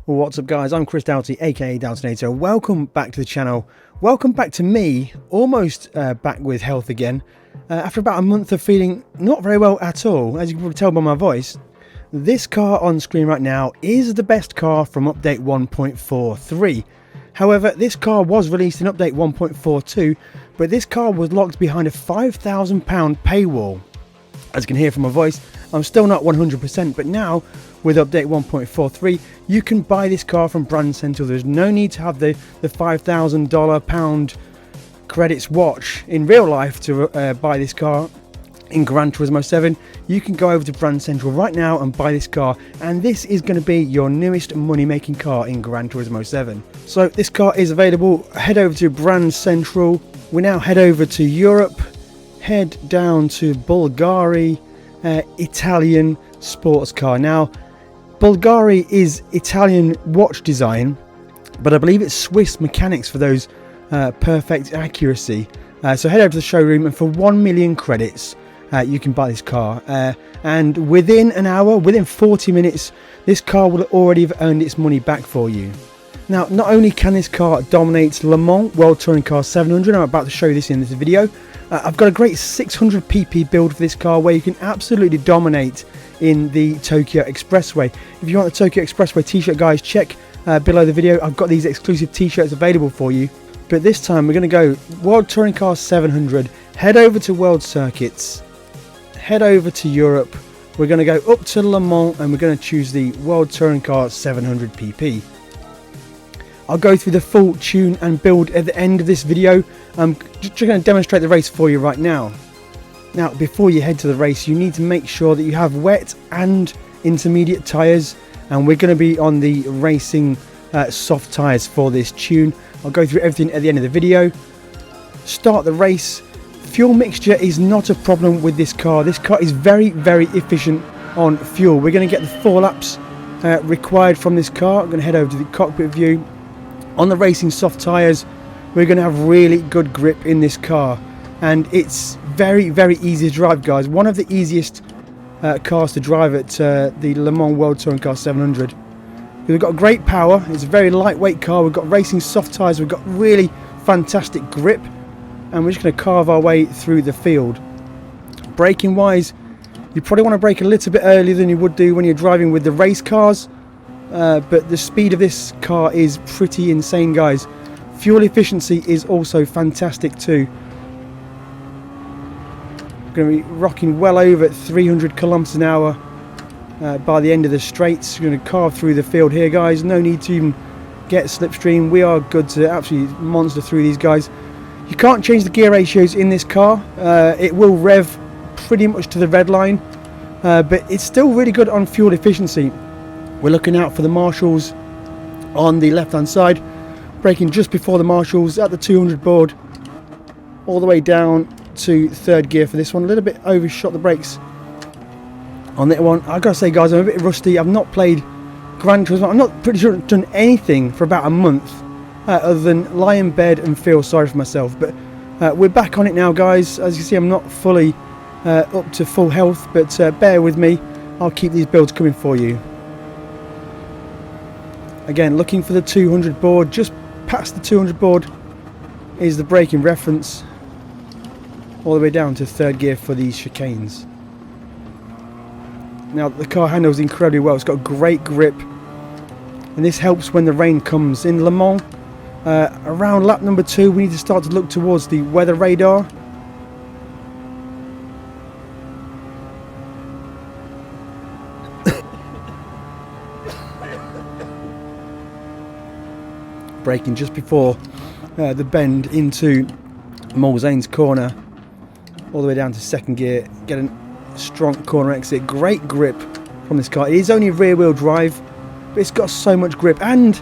Well, what's up guys, I'm Chris Doughty, aka Doubtinator. Welcome back to the channel. Welcome back to me, almost back with health again. After about a month of feeling not very well at all, as you can probably tell by my voice. This car on screen right now is the best car from update 1.43. However, this car was released in update 1.42, but this car was locked behind a £5,000 paywall. As you can hear from my voice, I'm still not 100%, but now with update 1.43, you can buy this car from Brand Central. There's no need to have the £5,000 credits watch in real life to buy this car in Gran Turismo 7. You can go over to Brand Central right now and buy this car, and this is going to be your newest money-making car in Gran Turismo 7. So this car is available. Head over to Brand Central. We now head over to Europe, head down to Bvlgari, Italian sports car. Now, Bvlgari is Italian watch design, but I believe it's Swiss mechanics for those perfect accuracy. So head over to the showroom, and for 1 million credits, you can buy this car. And within an hour, within 40 minutes, this car will already have earned its money back for you. Now, not only can this car dominate Le Mans World Touring Car 700, I'm about to show you this in this video. I've got a great 600 pp build for this car where you can absolutely dominate in the Tokyo Expressway. If you want the Tokyo Expressway t-shirt, guys, check below the video. I've got these exclusive t-shirts available for you. But this time we're going to go World Touring Car 700, head over to World Circuits, head over to Europe. We're going to go up to Le Mans and we're going to choose the World Touring Car 700 pp. I'll go through the full tune and build at the end of this video. I'm just going to demonstrate the race for you right now. Now, before you head to the race, you need to make sure that you have wet and intermediate tyres, and we're going to be on the racing soft tyres for this tune. I'll go through everything at the end of the video. Start the race. Fuel mixture is not a problem with this car. This car is very, very efficient on fuel. We're going to get the 4 laps required from this car. I'm going to head over to the cockpit view. On the racing soft tyres, we're going to have really good grip in this car, and it's very, very easy to drive, guys. One of the easiest cars to drive at the Le Mans World Touring Car 700. We've got great power. It's a very lightweight car. We've got racing soft tyres. We've got really fantastic grip, and we're just going to carve our way through the field. Braking wise, you probably want to brake a little bit earlier than you would do when you're driving with the race cars. But the speed of this car is pretty insane, guys. Fuel efficiency is also fantastic too. We're going to be rocking well over 300 kilometers an hour by the end of the straights. We're going to carve through the field here, guys. No need to even get slipstream. We are good to absolutely monster through these guys. You can't change the gear ratios in this car. It will rev pretty much to the red line, but it's still really good on fuel efficiency. We're looking out for the marshals on the left hand side, braking just before the marshals at the 200 board, all the way down to 3rd gear for this one. A little bit overshot the brakes on that one. I've got to say, guys, I'm a bit rusty. I've not played Gran Turismo. I'm not pretty sure I've done anything for about a month other than lie in bed and feel sorry for myself. But we're back on it now, guys. As you see, I'm not fully up to full health, but bear with me. I'll keep these builds coming for you. Again, looking for the 200 board. Just past the 200 board is the braking reference, all the way down to 3rd gear for these chicanes. Now, the car handles incredibly well. It's got great grip, and this helps when the rain comes. In Le Mans, around lap number 2, we need to start to look towards the weather radar. Braking just before the bend into Mulzane's corner, all the way down to 2nd gear. Get a strong corner exit. Great grip from this car. It is only rear wheel drive, but it's got so much grip, and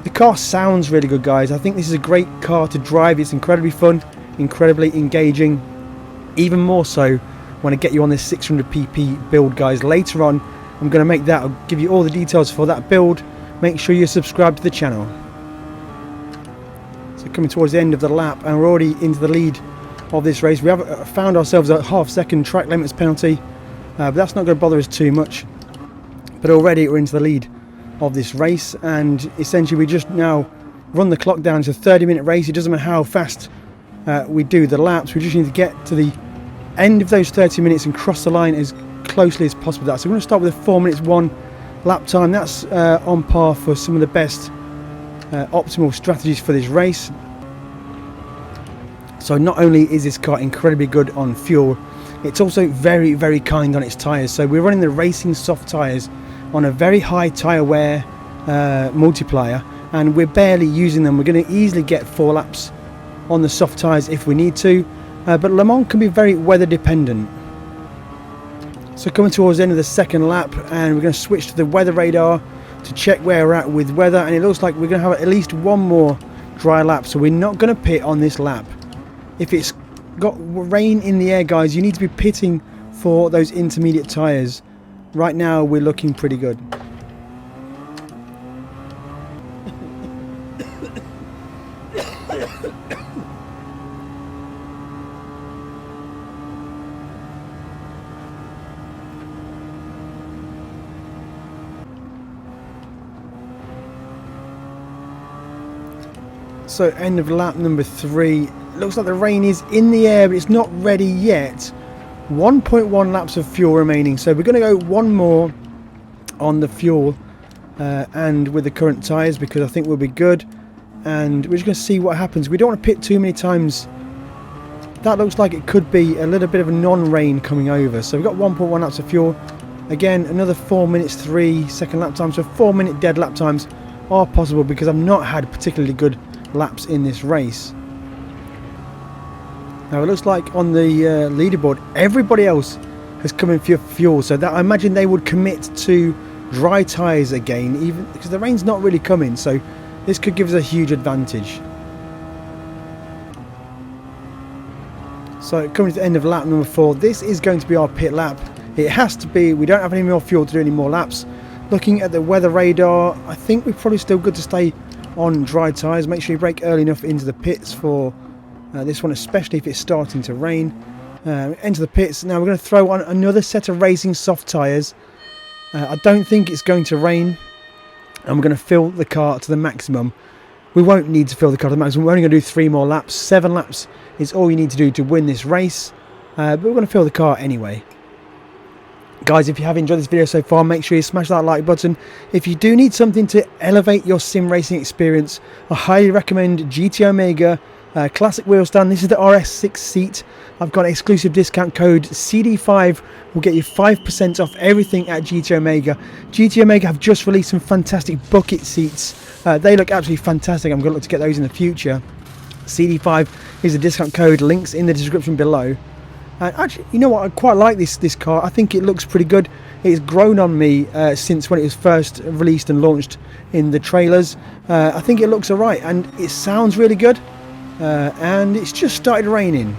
the car sounds really good, guys. I think this is a great car to drive. It's incredibly fun, incredibly engaging, even more so when I get you on this 600 pp build, guys. Later on, I'm going to make that. I'll give you all the details for that build. Make sure you're subscribed to the channel. Coming towards the end of the lap, and we're already into the lead of this race. We have found ourselves a half-second track limits penalty, but that's not going to bother us too much. But already we're into the lead of this race, and essentially we just now run the clock down to a 30-minute race. It doesn't matter how fast we do the laps, we just need to get to the end of those 30 minutes and cross the line as closely as possible. So we're going to start with a 4 minutes 1 lap time. That's on par for some of the best optimal strategies for this race. So not only is this car incredibly good on fuel, it's also very, very kind on its tyres. So we're running the racing soft tyres on a very high tyre wear multiplier, and we're barely using them. We're going to easily get 4 laps on the soft tyres if we need to, but Le Mans can be very weather dependent. So coming towards the end of the second lap, and we're going to switch to the weather radar to check where we're at with weather, and it looks like we're going to have at least one more dry lap, so we're not going to pit on this lap. If it's got rain in the air, guys, you need to be pitting for those intermediate tyres. Right now we're looking pretty good. So end of lap number 3. Looks like the rain is in the air, but it's not ready yet. 1.1 laps of fuel remaining, so we're going to go one more on the fuel and with the current tyres, because I think we'll be good, and we're just going to see what happens. We don't want to pit too many times. That looks like it could be a little bit of a non-rain coming over. So we've got 1.1 laps of fuel. Again, another 4 minutes 3 second lap time, so 4 minute dead lap times are possible, because I've not had particularly good laps in this race. Now it looks like on the leaderboard everybody else has come in for fuel, so that I imagine they would commit to dry tyres again, even because the rain's not really coming, so this could give us a huge advantage. So coming to the end of lap number 4, this is going to be our pit lap. It has to be. We don't have any more fuel to do any more laps. Looking at the weather radar, I think we're probably still good to stay on dry tyres. Make sure you brake early enough into the pits for this one, especially if it's starting to rain. Enter the pits. Now we're going to throw on another set of racing soft tyres. I don't think it's going to rain, and we're going to fill the car to the maximum. We won't need to fill the car to the maximum. We're only going to do 3 more laps. 7 laps is all you need to do to win this race, but we're going to fill the car anyway. Guys, if you have enjoyed this video so far, make sure you smash that like button. If you do need something to elevate your sim racing experience, I highly recommend GT Omega Classic Wheel Stand. This is the RS6 seat. I've got an exclusive discount code CD5 will get you 5% off everything at GT Omega. GT Omega have just released some fantastic bucket seats. They look absolutely fantastic. I'm going to look to get those in the future. CD5 is the discount code. Links in the description below. Actually, you know what? I quite like this car. I think it looks pretty good. It's grown on me since when it was first released and launched in the trailers. I think it looks alright, and it sounds really good. And it's just started raining.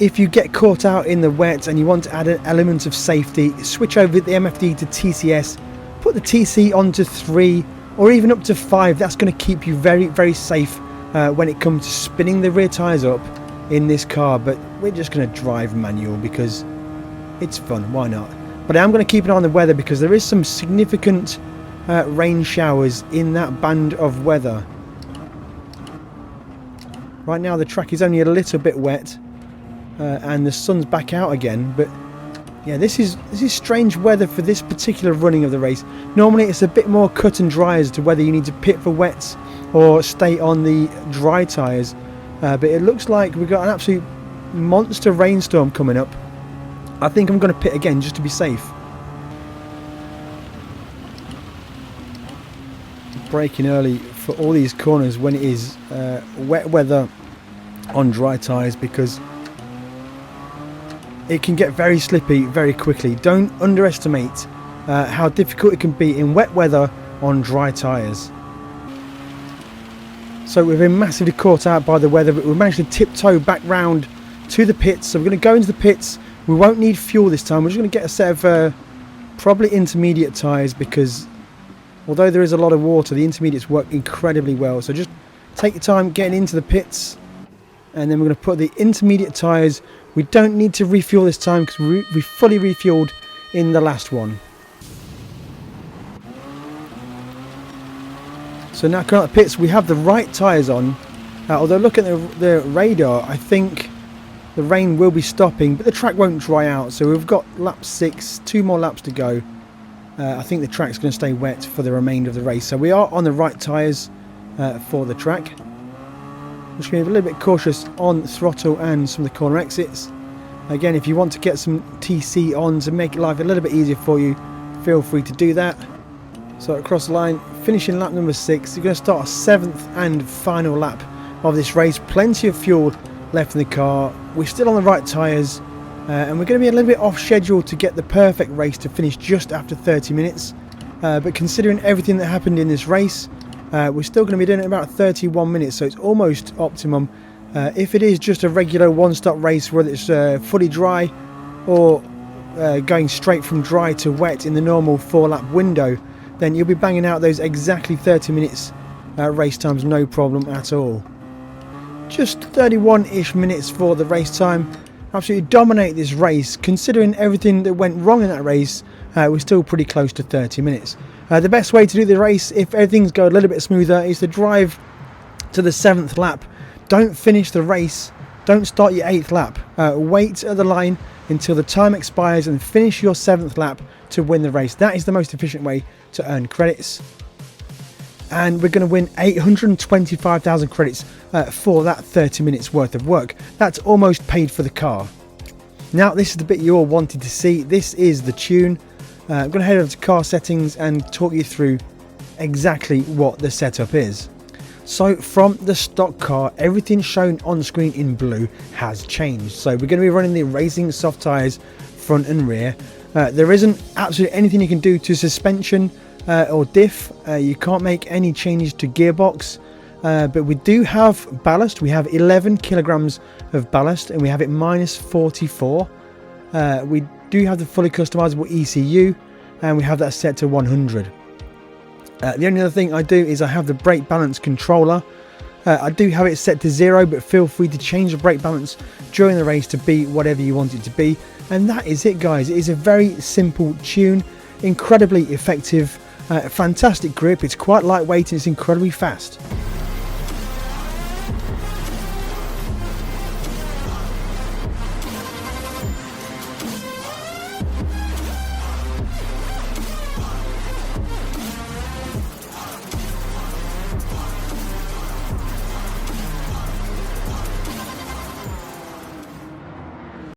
If you get caught out in the wet and you want to add an element of safety, switch over the MFD to TCS. Put the TC onto 3 or even up to 5. That's going to keep you very, very safe when it comes to spinning the rear tyres up in this car. But we're just going to drive manual because it's fun. Why not? But I am going to keep an eye on the weather, because there is some significant rain showers in that band of weather. Right now the track is only a little bit wet, and the sun's back out again. But yeah, this is strange weather for this particular running of the race. Normally it's a bit more cut and dry as to whether you need to pit for wets or stay on the dry tyres. But it looks like we've got an absolute monster rainstorm coming up. I think I'm going to pit again just to be safe. Braking early for all these corners when it is wet weather on dry tyres, because it can get very slippy very quickly. Don't underestimate how difficult it can be in wet weather on dry tyres. So we've been massively caught out by the weather, but we've managed to tiptoe back round to the pits. So we're going to go into the pits. We won't need fuel this time. We're just going to get a set of probably intermediate tyres, because although there is a lot of water, the intermediates work incredibly well. So just take your time getting into the pits, and then we're going to put the intermediate tyres. We don't need to refuel this time because we fully refueled in the last one. So now coming out the pits, we have the right tyres on. Although looking at the radar, I think the rain will be stopping, but the track won't dry out. So we've got lap 6, 2 more laps to go. I think the track's going to stay wet for the remainder of the race. So we are on the right tyres for the track. Just going to be a little bit cautious on throttle and some of the corner exits. Again, if you want to get some TC on to make life a little bit easier for you, feel free to do that. So across the line, finishing lap number 6, you're going to start a 7th and final lap of this race. Plenty of fuel left in the car. We're still on the right tyres, and we're going to be a little bit off schedule to get the perfect race to finish just after 30 minutes. But considering everything that happened in this race, we're still going to be doing it in about 31 minutes, so it's almost optimum. If it is just a regular one-stop race, whether it's fully dry or going straight from dry to wet in the normal 4-lap window, then you'll be banging out those exactly 30 minutes race times, no problem at all. Just 31-ish minutes for the race time. Absolutely dominate this race. Considering everything that went wrong in that race, we're still pretty close to 30 minutes. The best way to do the race, if everything's going a little bit smoother, is to drive to the 7th lap. Don't finish the race, don't start your 8th lap. Wait at the line until the time expires and finish your 7th lap to win the race. That is the most efficient way to earn credits. And we're going to win 825,000 credits for that 30 minutes worth of work. That's almost paid for the car. Now this is the bit you all wanted to see. This is the tune. I'm going to head over to car settings and talk you through exactly what the setup is. So from the stock car, everything shown on screen in blue has changed. So we're going to be running the racing soft tyres front and rear. There isn't absolutely anything you can do to suspension or diff. You can't make any changes to gearbox, but we do have ballast. We have 11 kilograms of ballast and we have it minus 44. We do have the fully customizable ECU and we have that set to 100. The only other thing I do is I have the brake balance controller. I do have it set to 0, but feel free to change the brake balance during the race to be whatever you want it to be. And that is it, guys. It is a very simple tune, incredibly effective, fantastic grip. It's quite lightweight and it's incredibly fast.